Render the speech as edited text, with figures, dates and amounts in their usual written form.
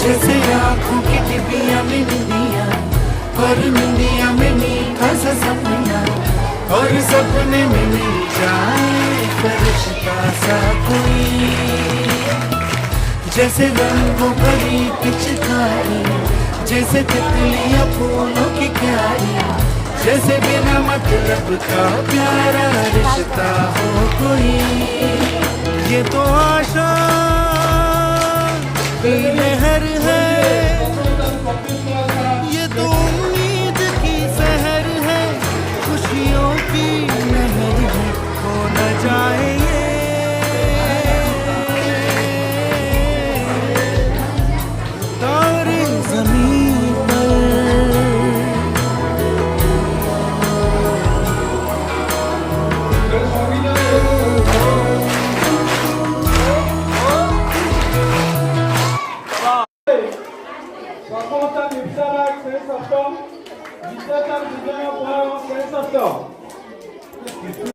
जैसे आँखों की डिबिया में निंदिया, और निंदिया में मीठा सा सपना, और सपने में मिल जाए फरिश्ता सा कोई। जैसे रंगों भरी पिचकारी, जैसे तितलियां फूलों की क्यारी, जैसे बिना मतलब का प्यारा रिश्ता हो कोई। ये तो आशा की लहर है, ये तो उम्मीद की सहर है, खुशियों की लहर है, खो न जाए ये तारे ज़मीन पर। Racconta mi sarà senza sto, di te mi sarà senza sto.